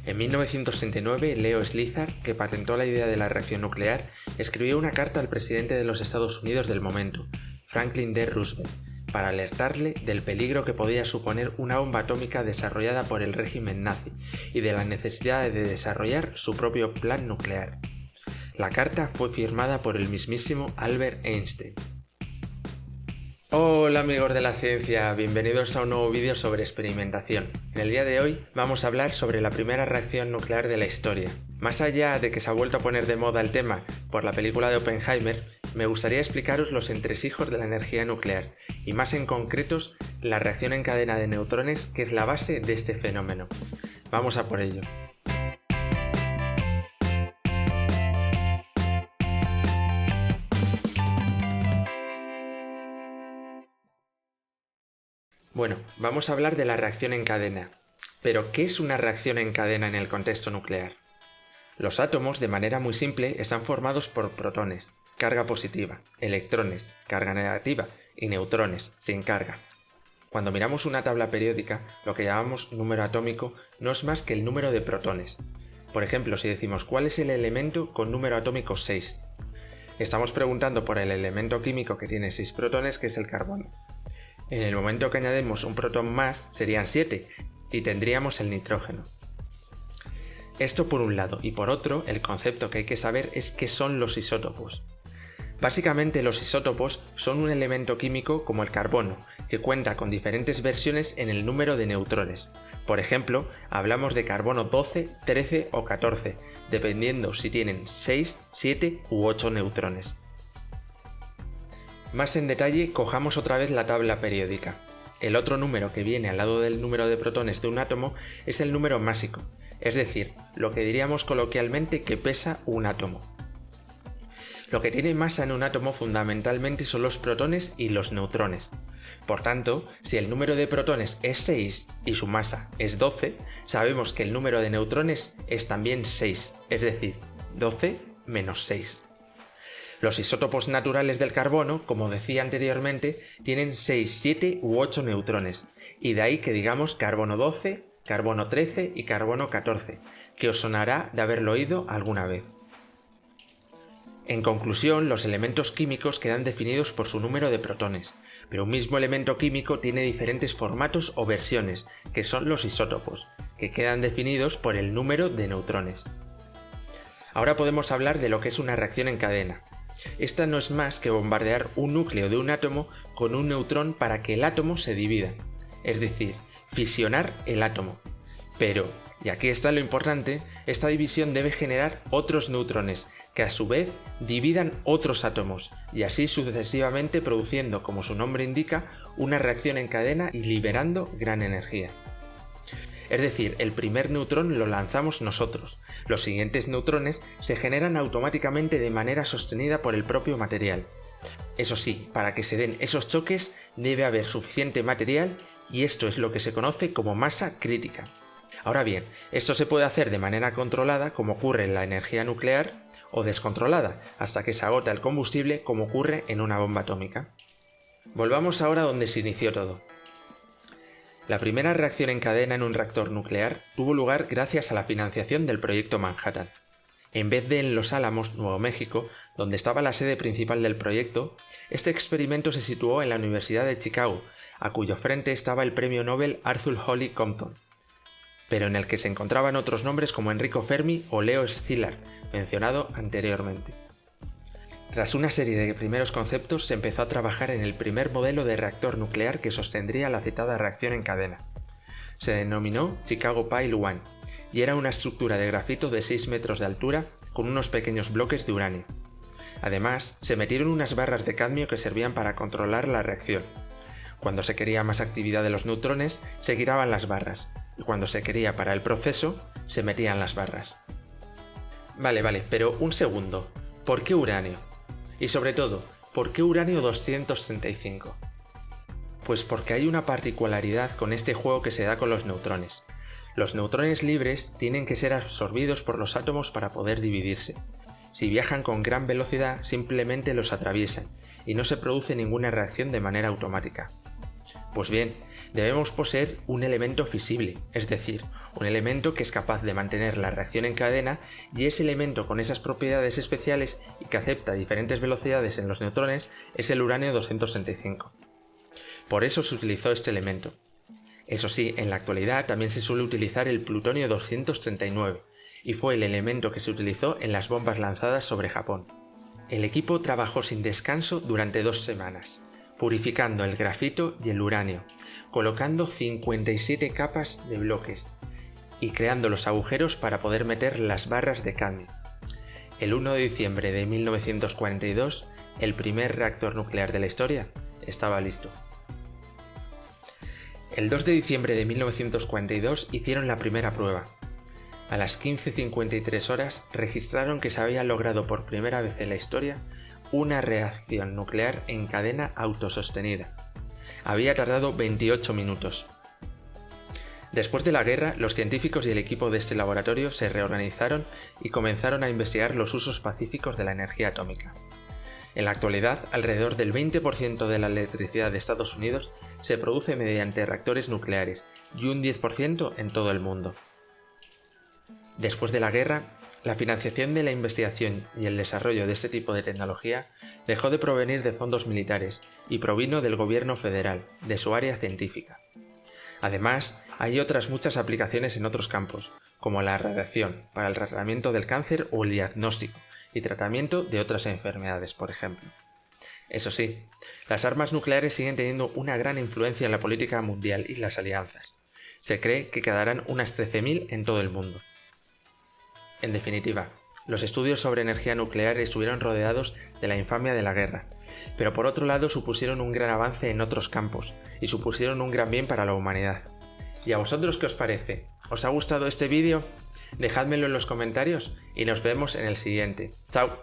En 1969, Leo Szilard, que patentó la idea de la reacción nuclear, escribió una carta al presidente de los Estados Unidos del momento, Franklin D. Roosevelt, para alertarle del peligro que podía suponer una bomba atómica desarrollada por el régimen nazi y de la necesidad de desarrollar su propio plan nuclear. La carta fue firmada por el mismísimo Albert Einstein. Hola amigos de la ciencia, bienvenidos a un nuevo vídeo sobre experimentación. En el día de hoy vamos a hablar sobre la primera reacción nuclear de la historia. Más allá de que se ha vuelto a poner de moda el tema por la película de Oppenheimer, me gustaría explicaros los entresijos de la energía nuclear, y más en concretos la reacción en cadena de neutrones, que es la base de este fenómeno. Vamos a por ello. Bueno, vamos a hablar de la reacción en cadena. Pero, ¿qué es una reacción en cadena en el contexto nuclear? Los átomos, de manera muy simple, están formados por protones, carga positiva, electrones, carga negativa, y neutrones, sin carga. Cuando miramos una tabla periódica, lo que llamamos número atómico no es más que el número de protones. Por ejemplo, si decimos ¿cuál es el elemento con número atómico 6? Estamos preguntando por el elemento químico que tiene 6 protones, que es el carbono. En el momento que añadimos un protón más, serían 7, y tendríamos el nitrógeno. Esto por un lado, y por otro, el concepto que hay que saber es qué son los isótopos. Básicamente los isótopos son un elemento químico como el carbono, que cuenta con diferentes versiones en el número de neutrones. Por ejemplo, hablamos de carbono 12, 13 o 14, dependiendo si tienen 6, 7 u 8 neutrones. Más en detalle, cojamos otra vez la tabla periódica. El otro número que viene al lado del número de protones de un átomo es el número másico, es decir, lo que diríamos coloquialmente que pesa un átomo. Lo que tiene masa en un átomo fundamentalmente son los protones y los neutrones. Por tanto, si el número de protones es 6 y su masa es 12, sabemos que el número de neutrones es también 6, es decir, 12 menos 6. Los isótopos naturales del carbono, como decía anteriormente, tienen 6, 7 u 8 neutrones, y de ahí que digamos carbono 12, carbono 13 y carbono 14, que os sonará de haberlo oído alguna vez. En conclusión, los elementos químicos quedan definidos por su número de protones, pero un mismo elemento químico tiene diferentes formatos o versiones, que son los isótopos, que quedan definidos por el número de neutrones. Ahora podemos hablar de lo que es una reacción en cadena. Esta no es más que bombardear un núcleo de un átomo con un neutrón para que el átomo se divida, es decir, fisionar el átomo. Pero, y aquí está lo importante, esta división debe generar otros neutrones, que a su vez dividan otros átomos, y así sucesivamente produciendo, como su nombre indica, una reacción en cadena y liberando gran energía. Es decir, el primer neutrón lo lanzamos nosotros. Los siguientes neutrones se generan automáticamente de manera sostenida por el propio material. Eso sí, para que se den esos choques debe haber suficiente material y esto es lo que se conoce como masa crítica. Ahora bien, esto se puede hacer de manera controlada, como ocurre en la energía nuclear, o descontrolada, hasta que se agota el combustible, como ocurre en una bomba atómica. Volvamos ahora a donde se inició todo. La primera reacción en cadena en un reactor nuclear tuvo lugar gracias a la financiación del proyecto Manhattan. En vez de en Los Álamos, Nuevo México, donde estaba la sede principal del proyecto, este experimento se situó en la Universidad de Chicago, a cuyo frente estaba el premio Nobel Arthur Holly Compton, pero en el que se encontraban otros nombres como Enrico Fermi o Leo Szilard, mencionado anteriormente. Tras una serie de primeros conceptos, se empezó a trabajar en el primer modelo de reactor nuclear que sostendría la citada reacción en cadena. Se denominó Chicago Pile 1 y era una estructura de grafito de 6 metros de altura con unos pequeños bloques de uranio. Además, se metieron unas barras de cadmio que servían para controlar la reacción. Cuando se quería más actividad de los neutrones, se giraban las barras, y cuando se quería para el proceso, se metían las barras. Vale, pero un segundo. ¿Por qué uranio? Y sobre todo, ¿por qué uranio 235? Pues porque hay una particularidad con este juego que se da con los neutrones. Los neutrones libres tienen que ser absorbidos por los átomos para poder dividirse. Si viajan con gran velocidad, simplemente los atraviesan y no se produce ninguna reacción de manera automática. Pues bien, Debemos poseer un elemento fisible, es decir, un elemento que es capaz de mantener la reacción en cadena, y ese elemento con esas propiedades especiales y que acepta diferentes velocidades en los neutrones es el uranio 235. Por eso se utilizó este elemento. Eso sí, en la actualidad también se suele utilizar el plutonio 239, y fue el elemento que se utilizó en las bombas lanzadas sobre Japón. El equipo trabajó sin descanso durante 2 semanas, purificando el grafito y el uranio, colocando 57 capas de bloques y creando los agujeros para poder meter las barras de cadmio. El 1 de diciembre de 1942, el primer reactor nuclear de la historia estaba listo. El 2 de diciembre de 1942 hicieron la primera prueba. A las 15:53 horas registraron que se había logrado por primera vez en la historia una reacción nuclear en cadena autosostenida. Había tardado 28 minutos. Después de la guerra, los científicos y el equipo de este laboratorio se reorganizaron y comenzaron a investigar los usos pacíficos de la energía atómica. En la actualidad, alrededor del 20% de la electricidad de Estados Unidos se produce mediante reactores nucleares y un 10% en todo el mundo. Después de la guerra, la financiación de la investigación y el desarrollo de este tipo de tecnología dejó de provenir de fondos militares y provino del gobierno federal, de su área científica. Además, hay otras muchas aplicaciones en otros campos, como la radiación, para el tratamiento del cáncer o el diagnóstico y tratamiento de otras enfermedades, por ejemplo. Eso sí, las armas nucleares siguen teniendo una gran influencia en la política mundial y las alianzas. Se cree que quedarán unas 13.000 en todo el mundo. En definitiva, los estudios sobre energía nuclear estuvieron rodeados de la infamia de la guerra, pero por otro lado supusieron un gran avance en otros campos y supusieron un gran bien para la humanidad. ¿Y a vosotros qué os parece? ¿Os ha gustado este vídeo? Dejádmelo en los comentarios y nos vemos en el siguiente. ¡Chao!